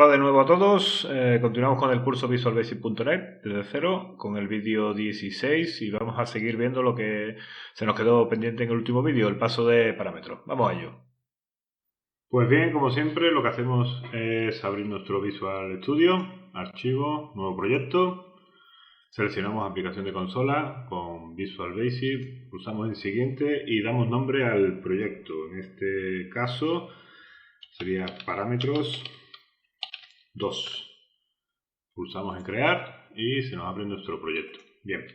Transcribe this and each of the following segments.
Hola de nuevo a todos, continuamos con el curso visualbasic.net desde cero con el vídeo 16 y vamos a seguir viendo lo que se nos quedó pendiente en el último vídeo, el paso de parámetros. Vamos a ello. Pues bien, como siempre lo que hacemos es abrir nuestro Visual Studio, archivo, nuevo proyecto, seleccionamos aplicación de consola con Visual Basic, pulsamos en siguiente y damos nombre al proyecto. En este caso sería parámetros 2. Pulsamos en crear y se nos abre nuestro proyecto. Bien.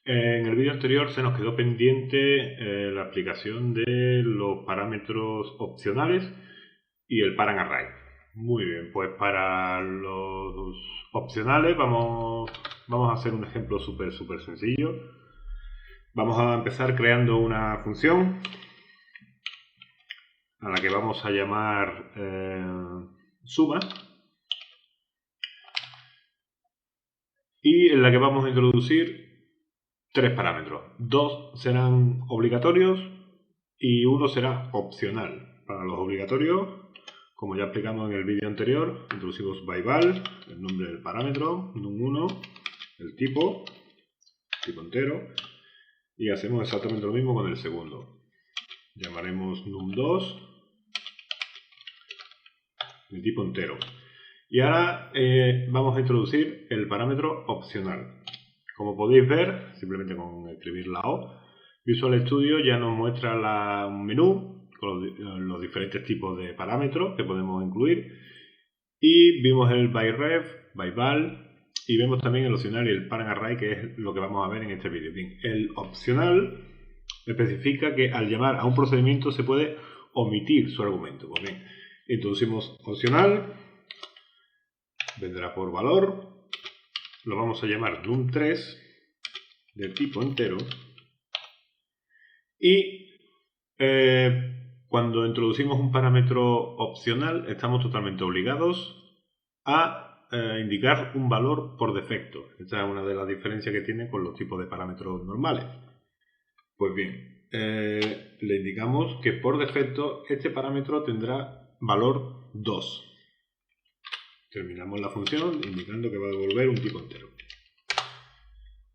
En el vídeo anterior se nos quedó pendiente la aplicación de los parámetros opcionales y el parent array. Muy bien, pues para los opcionales vamos a hacer un ejemplo súper sencillo. Vamos a empezar creando una función a la que vamos a llamar suma. Y en la que vamos a introducir 3 parámetros. 2 serán obligatorios y 1 será opcional. Para los obligatorios, como ya explicamos en el vídeo anterior, introducimos byval, el nombre del parámetro, num1, el tipo entero, y hacemos exactamente lo mismo con el segundo. Llamaremos num2, de tipo entero. Y ahora vamos a introducir el parámetro opcional. Como podéis ver, simplemente con escribir la O, Visual Studio ya nos muestra un menú con los diferentes tipos de parámetros que podemos incluir. Y vimos el byref, byval, y vemos también el opcional y el parent array, que es lo que vamos a ver en este vídeo. Bien, el opcional especifica que al llamar a un procedimiento se puede omitir su argumento. Pues bien, introducimos opcional, vendrá por valor, lo vamos a llamar num3 de tipo entero y cuando introducimos un parámetro opcional estamos totalmente obligados a indicar un valor por defecto. Esta es una de las diferencias que tiene con los tipos de parámetros normales. Pues bien, le indicamos que por defecto este parámetro tendrá valor 2. Terminamos la función indicando que va a devolver un tipo entero.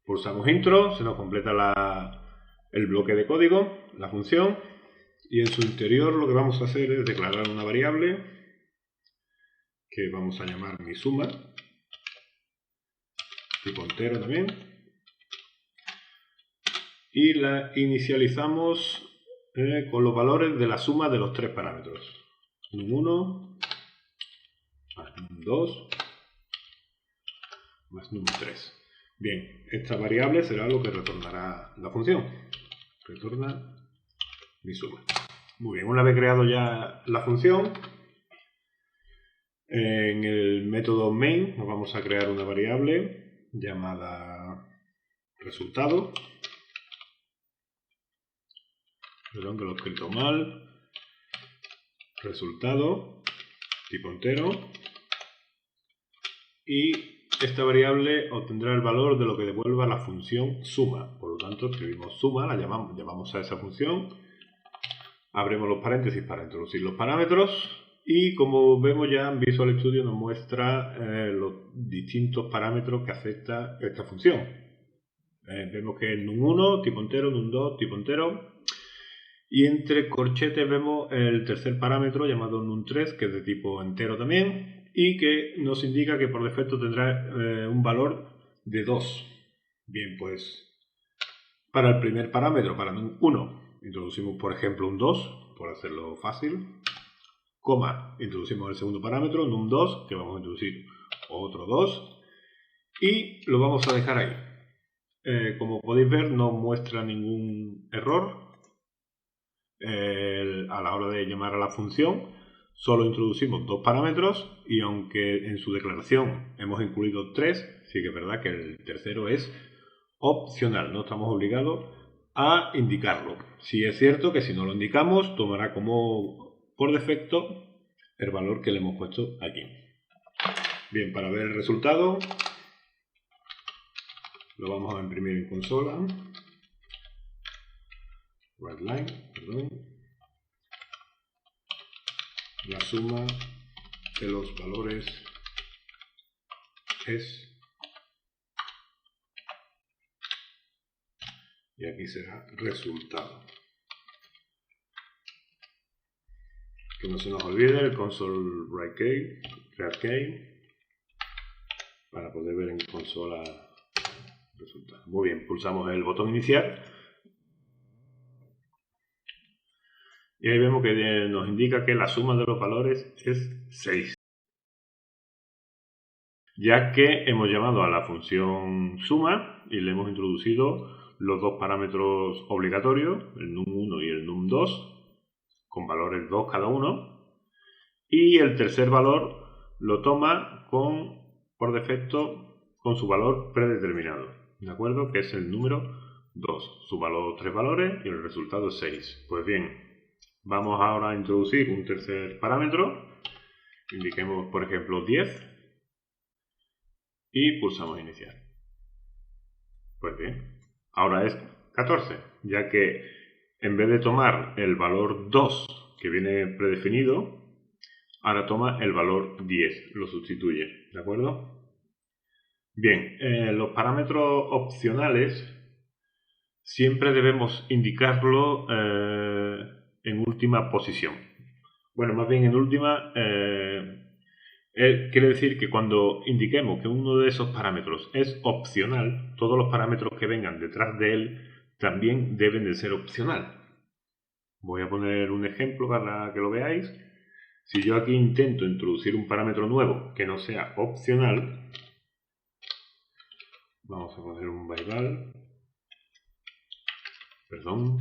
Pulsamos intro, se nos completa el bloque de código, la función, y en su interior lo que vamos a hacer es declarar una variable que vamos a llamar mi suma, tipo entero también, y la inicializamos con los valores de la suma de los 3 parámetros, num1 más num2 más num3. Bien, esta variable será lo que retornará la función. Retorna mi suma. Muy bien, una vez creado ya la función, en el método main nos vamos a crear una variable llamada resultado. Perdón, que lo he escrito mal. Resultado, tipo entero. Y esta variable obtendrá el valor de lo que devuelva la función suma. Por lo tanto, escribimos suma, la llamamos a esa función. Abrimos los paréntesis para introducir los parámetros. Y como vemos ya, Visual Studio nos muestra los distintos parámetros que afecta esta función. Vemos que es num1, tipo entero, num2, tipo entero. Y entre corchetes vemos el tercer parámetro llamado num3, que es de tipo entero también, y que nos indica que por defecto tendrá un valor de 2. Bien, pues para el primer parámetro, para num1, introducimos por ejemplo un 2, por hacerlo fácil, coma, introducimos el segundo parámetro, num2, que vamos a introducir otro 2, y lo vamos a dejar ahí. Como podéis ver, no muestra ningún error a la hora de llamar a la función. Solo introducimos 2 parámetros y aunque en su declaración hemos incluido 3, sí que es verdad que el tercero es opcional, no estamos obligados a indicarlo. Sí es cierto que si no lo indicamos tomará como por defecto el valor que le hemos puesto aquí. Bien, para ver el resultado lo vamos a imprimir en consola. Writeline, perdón. La suma de los valores es, y aquí será resultado. Que no se nos olvide el console write key para poder ver en consola resultado. Muy bien, pulsamos el botón inicial y ahí vemos que nos indica que la suma de los valores es 6, ya que hemos llamado a la función suma y le hemos introducido los dos parámetros obligatorios, el num1 y el num2, con valores 2 cada uno, y el tercer valor lo toma por defecto con su valor predeterminado, ¿de acuerdo? Que es el número 2, su valor 3 valores y el resultado es 6. Pues bien, vamos ahora a introducir un tercer parámetro, indiquemos por ejemplo 10 y pulsamos iniciar. Pues bien, ahora es 14, ya que en vez de tomar el valor 2 que viene predefinido, ahora toma el valor 10, lo sustituye, ¿de acuerdo? Bien, los parámetros opcionales siempre debemos indicarlo en última posición. Bueno, más bien en última, quiere decir que cuando indiquemos que uno de esos parámetros es opcional, todos los parámetros que vengan detrás de él también deben de ser opcional. Voy a poner un ejemplo para que lo veáis. Si yo aquí intento introducir un parámetro nuevo que no sea opcional, vamos a poner un byval, un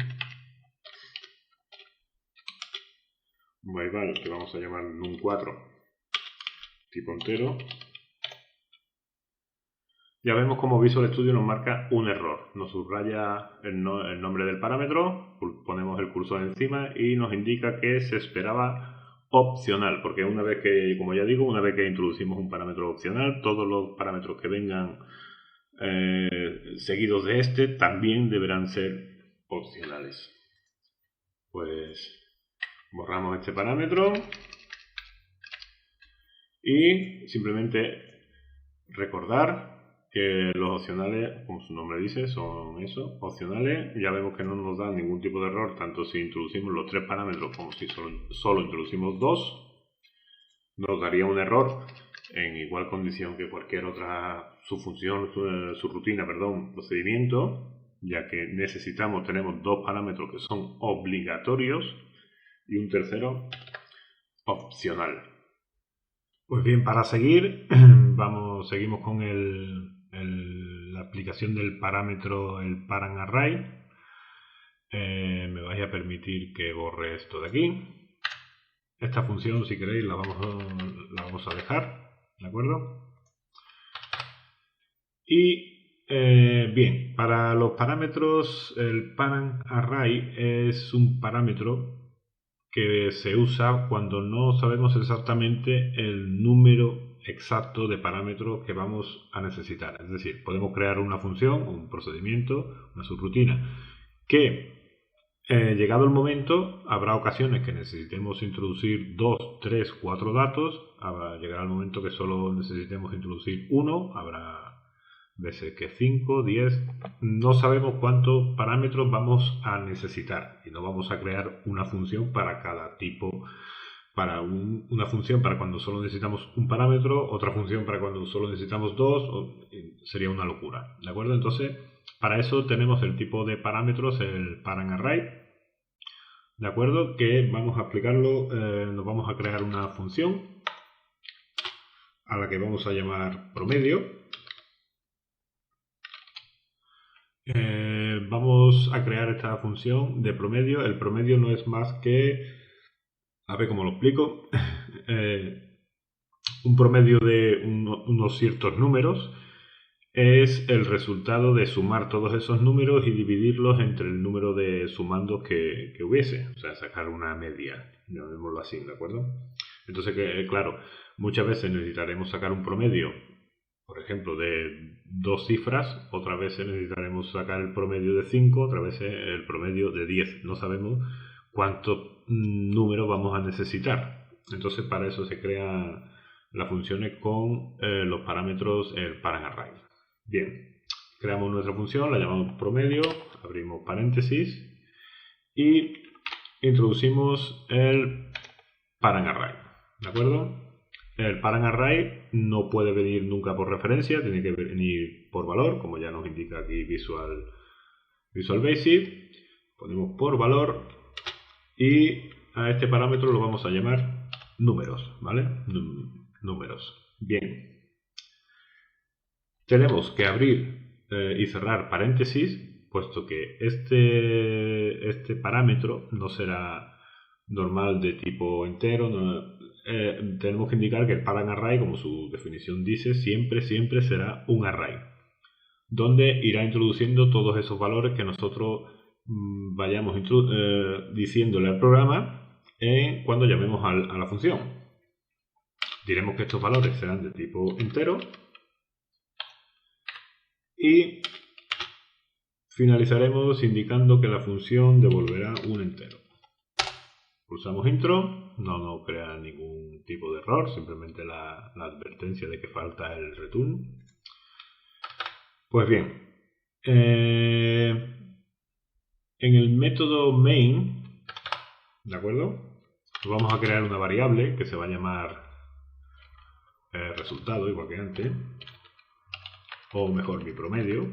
byval que vamos a llamar num4 tipo entero. Ya vemos como Visual Studio nos marca un error, nos subraya el nombre del parámetro, ponemos el cursor encima y nos indica que se esperaba opcional, porque una vez que, como ya digo, una vez que introducimos un parámetro opcional, todos los parámetros que vengan seguidos de este también deberán ser opcionales. Pues borramos este parámetro y simplemente recordar que los opcionales, como su nombre dice, son eso, opcionales. Ya vemos que no nos dan ningún tipo de error, tanto si introducimos los tres parámetros como si solo introducimos dos. Nos daría un error en igual condición que cualquier otra su rutina, procedimiento, ya que tenemos dos parámetros que son obligatorios y un tercero opcional. Pues bien, para seguir, seguimos con la aplicación del parámetro, el parentArray. Me vais a permitir que borre esto de aquí. Esta función, si queréis, la vamos a dejar, ¿de acuerdo? Y bien, para los parámetros, el parentArray es un parámetro que se usa cuando no sabemos exactamente el número exacto de parámetros que vamos a necesitar. Es decir, podemos crear una función, un procedimiento, una subrutina, que llegado el momento, habrá ocasiones que necesitemos introducir 2, 3, 4 datos, llegará el momento que solo necesitemos introducir uno, habrá veces que 5, 10, no sabemos cuántos parámetros vamos a necesitar y no vamos a crear una función para cada tipo, una función para cuando solo necesitamos un parámetro, otra función para cuando solo necesitamos dos, sería una locura, ¿de acuerdo? Entonces, para eso tenemos el tipo de parámetros, el parentArray, ¿de acuerdo? Que vamos a aplicarlo, nos vamos a crear una función a la que vamos a llamar promedio. Vamos a crear esta función de promedio. El promedio no es más que, a ver cómo lo explico, un promedio de unos ciertos números es el resultado de sumar todos esos números y dividirlos entre el número de sumandos que hubiese, o sea, sacar una media, llamémoslo así, ¿de acuerdo? Entonces, claro, muchas veces necesitaremos sacar un promedio, por ejemplo, de 2 cifras, otras veces necesitaremos sacar el promedio de 5, otras veces el promedio de 10. No sabemos cuántos números vamos a necesitar. Entonces, para eso se crea las funciones con los parámetros el parent array. Bien, creamos nuestra función, la llamamos promedio, abrimos paréntesis y introducimos el parent array, ¿de acuerdo? El parent array no puede venir nunca por referencia, tiene que venir por valor, como ya nos indica aquí Visual Basic. Ponemos por valor y a este parámetro lo vamos a llamar números, ¿vale? Números. Bien. Tenemos que abrir y cerrar paréntesis, puesto que este parámetro no será normal de tipo entero. Tenemos que indicar que el parent array, como su definición dice, siempre será un array, donde irá introduciendo todos esos valores que nosotros vayamos diciéndole al programa cuando llamemos a la función. Diremos que estos valores serán de tipo entero y finalizaremos indicando que la función devolverá un entero. Pulsamos intro, no nos crea ningún tipo de error, simplemente la advertencia de que falta el return. Pues bien, en el método main, ¿de acuerdo? Vamos a crear una variable que se va a llamar resultado, igual que antes, o mejor, mi promedio.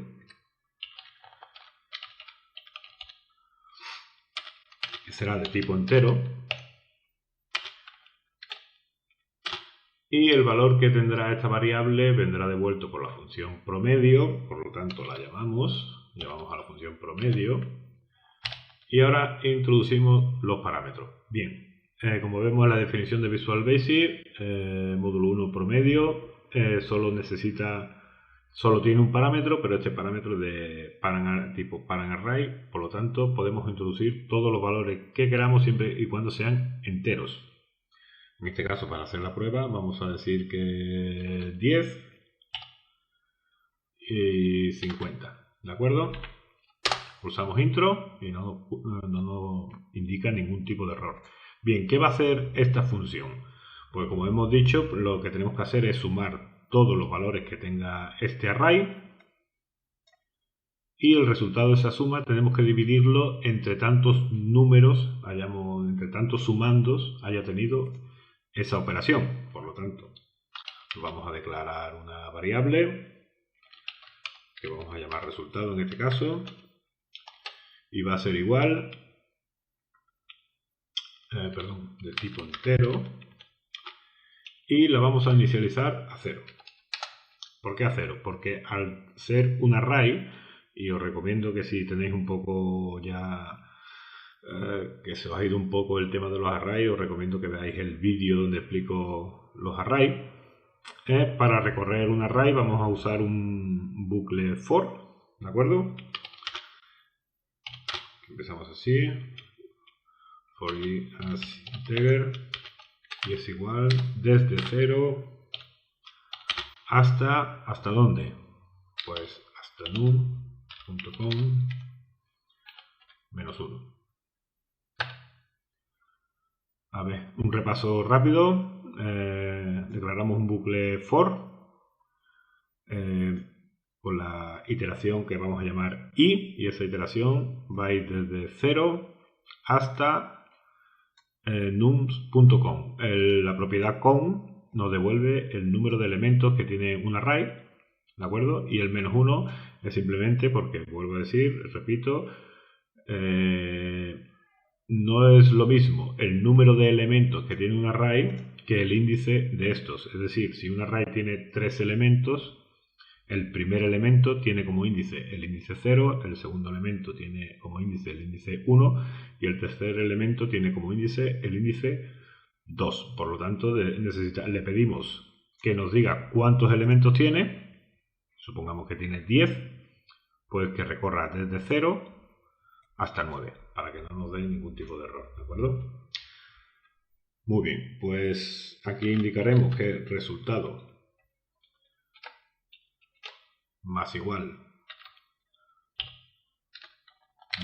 Que será de tipo entero. Y el valor que tendrá esta variable vendrá devuelto por la función promedio, por lo tanto la llamamos a la función promedio. Y ahora introducimos los parámetros. Bien, como vemos en la definición de Visual Basic, módulo 1 promedio solo tiene un parámetro, pero este parámetro es de tipo parent array, por lo tanto podemos introducir todos los valores que queramos siempre y cuando sean enteros. En este caso, para hacer la prueba, vamos a decir que 10 y 50, ¿de acuerdo? Pulsamos intro y no nos indica ningún tipo de error. Bien, ¿qué va a hacer esta función? Pues como hemos dicho, lo que tenemos que hacer es sumar todos los valores que tenga este array y el resultado de esa suma tenemos que dividirlo entre tantos números, entre tantos sumandos haya tenido esa operación. Por lo tanto, vamos a declarar una variable que vamos a llamar resultado en este caso y va a ser igual de tipo entero y la vamos a inicializar a 0. ¿Por qué a 0? Porque al ser un array, y os recomiendo que si tenéis un poco ya que se os ha ido un poco el tema de los arrays, os recomiendo que veáis el vídeo donde explico los arrays. Para recorrer un array vamos a usar un bucle for, ¿de acuerdo? Empezamos así, for i as integer, y es igual desde 0 ¿hasta dónde? Pues hasta num.com -1. A ver, un repaso rápido. Declaramos un bucle for con la iteración que vamos a llamar y esa iteración va a ir desde 0 hasta nums.com. La propiedad com nos devuelve el número de elementos que tiene un array, ¿de acuerdo? Y el -1 es simplemente porque, vuelvo a decir, repito, no es lo mismo el número de elementos que tiene un array que el índice de estos. Es decir, si un array tiene 3 elementos, el primer elemento tiene como índice el índice 0, el segundo elemento tiene como índice el índice 1 y el tercer elemento tiene como índice el índice 2. Por lo tanto, le pedimos que nos diga cuántos elementos tiene. Supongamos que tiene 10, pues que recorra desde 0 hasta 9, para que no nos dé ningún tipo de error, ¿de acuerdo? Muy bien, pues aquí indicaremos que el resultado más igual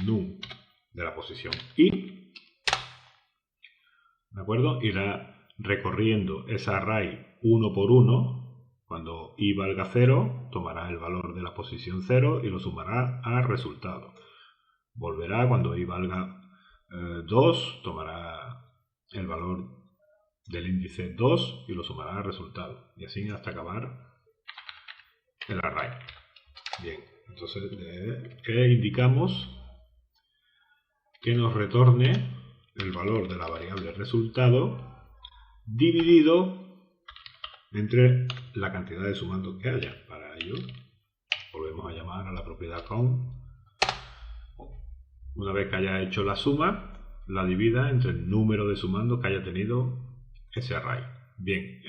num de la posición i, ¿de acuerdo? Irá recorriendo esa array 1 por 1, cuando i valga 0, tomará el valor de la posición 0 y lo sumará al resultado. Volverá cuando i valga 2, tomará el valor del índice 2 y lo sumará al resultado. Y así hasta acabar el array. Bien, entonces ¿qué indicamos? Que nos retorne el valor de la variable resultado dividido entre la cantidad de sumandos que haya. Para ello volvemos a llamar a la propiedad count. Una vez que haya hecho la suma, la divida entre el número de sumandos que haya tenido ese array. Bien,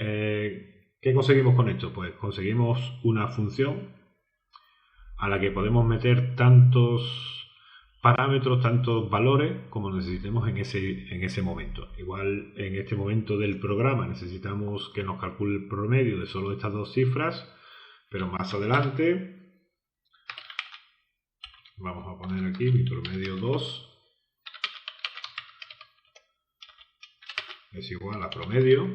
¿qué conseguimos con esto? Pues conseguimos una función a la que podemos meter tantos parámetros, tantos valores como necesitemos en ese momento. Igual en este momento del programa necesitamos que nos calcule el promedio de solo estas dos cifras, pero más adelante vamos a poner aquí mi promedio 2 es igual a promedio.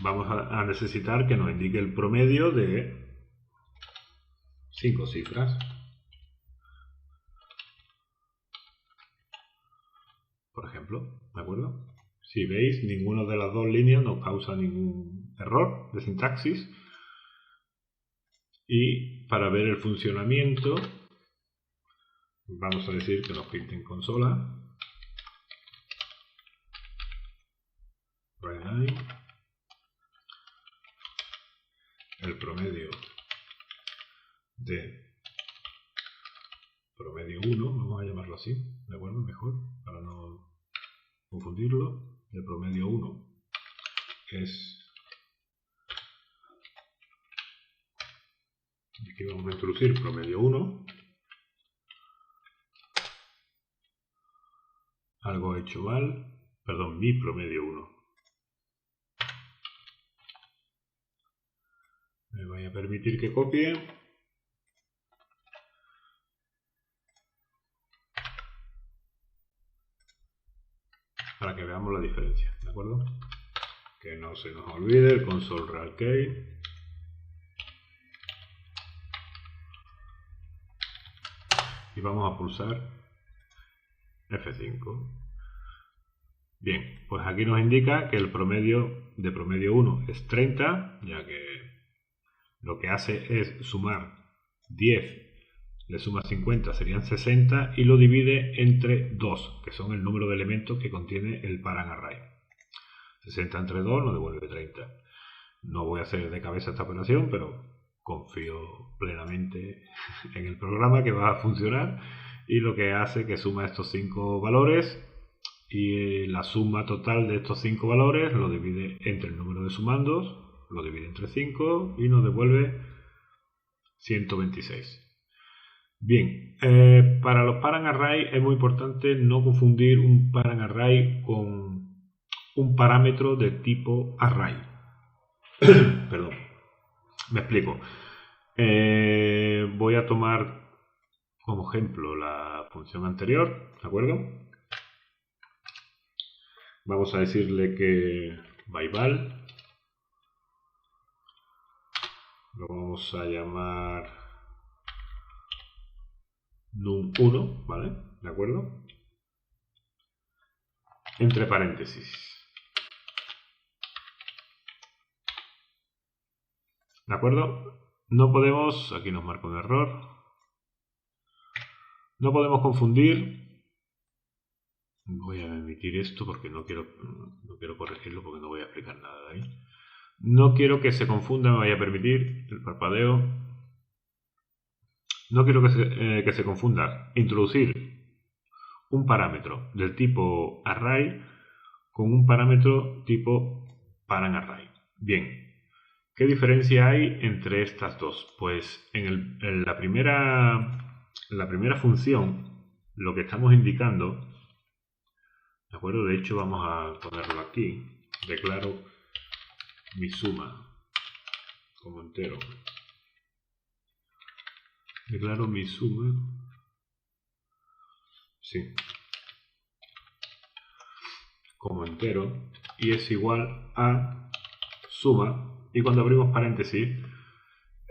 Vamos a necesitar que nos indique el promedio de 5 cifras. Por ejemplo, ¿de acuerdo? Si veis, ninguna de las dos líneas nos causa ningún error de sintaxis. Y para ver el funcionamiento, vamos a decir que nos pinte en consola. El promedio de promedio 1, vamos a llamarlo así, ¿de acuerdo? Mejor, para no confundirlo. El promedio 1 es... Aquí vamos a introducir promedio 1. Algo hecho mal. Perdón, mi promedio 1. Me voy a permitir que copie. Para que veamos la diferencia, ¿de acuerdo? Que no se nos olvide el console real key. Y vamos a pulsar F5. Bien, pues aquí nos indica que el promedio de promedio 1 es 30, ya que lo que hace es sumar 10, le suma 50, serían 60, y lo divide entre 2, que son el número de elementos que contiene el parent array. 60 entre 2 nos devuelve 30. No voy a hacer de cabeza esta operación, pero confío plenamente en el programa que va a funcionar, y lo que hace que suma estos 5 valores y la suma total de estos 5 valores lo divide entre el número de sumandos, lo divide entre 5 y nos devuelve 126. Bien, para los parent array es muy importante no confundir un parent array con un parámetro de tipo array. Perdón, me explico. Voy a tomar como ejemplo la función anterior, ¿de acuerdo? Vamos a decirle que byval lo vamos a llamar num1, ¿vale? ¿De acuerdo? Entre paréntesis. ¿De acuerdo? No podemos, aquí nos marca un error, no podemos confundir. Voy a omitir esto porque no quiero corregirlo, porque no voy a explicar nada de ahí. No quiero que se confunda, me vaya a permitir el parpadeo. No quiero que se confunda introducir un parámetro del tipo array con un parámetro tipo parent array. Bien, ¿qué diferencia hay entre estas dos? Pues en la primera función lo que estamos indicando, ¿de acuerdo? De hecho vamos a ponerlo aquí. Declaro mi suma como entero. Declaro mi suma. Sí. Como entero. Y es igual a suma, y cuando abrimos paréntesis,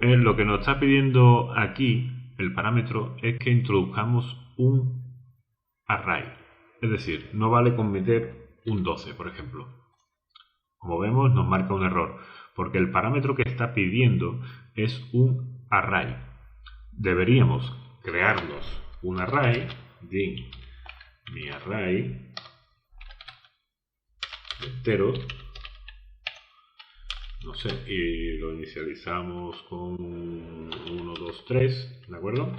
lo que nos está pidiendo aquí el parámetro es que introduzcamos un array. Es decir, no vale con meter un 12, por ejemplo. Como vemos, nos marca un error, porque el parámetro que está pidiendo es un array. Deberíamos crearnos un array, din mi array entero, no sé, y lo inicializamos con 1, 2, 3, ¿de acuerdo?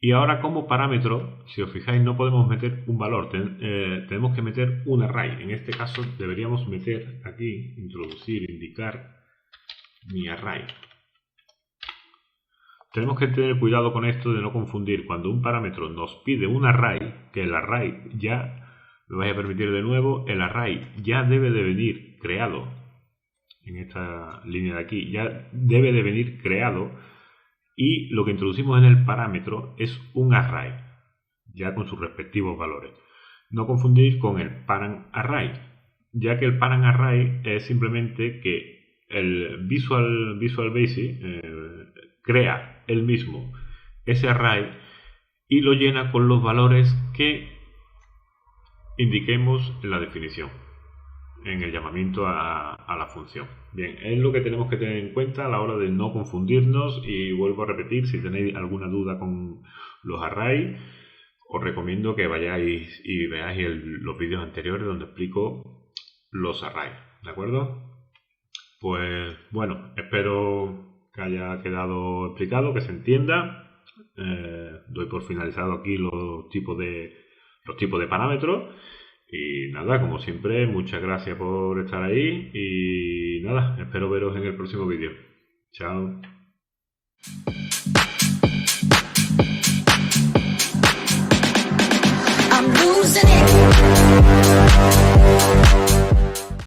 Y ahora como parámetro, si os fijáis, no podemos meter un valor, tenemos que meter un array. En este caso deberíamos meter aquí, introducir, indicar mi array. Tenemos que tener cuidado con esto de no confundir. Cuando un parámetro nos pide un array, que el array ya, me vais a permitir de nuevo, el array ya debe de venir creado. En esta línea de aquí, ya debe de venir creado. Y lo que introducimos en el parámetro es un array, ya con sus respectivos valores. No confundir con el parent array, ya que el parent array es simplemente que el Visual Basic crea él mismo ese array y lo llena con los valores que indiquemos en la definición, en el llamamiento a la función. Bien, es lo que tenemos que tener en cuenta a la hora de no confundirnos, y vuelvo a repetir, si tenéis alguna duda con los arrays, os recomiendo que vayáis y veáis los vídeos anteriores donde explico los arrays, ¿de acuerdo? Pues bueno, espero que haya quedado explicado, que se entienda. Doy por finalizado aquí los tipos de parámetros. Y nada, como siempre, muchas gracias por estar ahí y nada, espero veros en el próximo vídeo. Chao.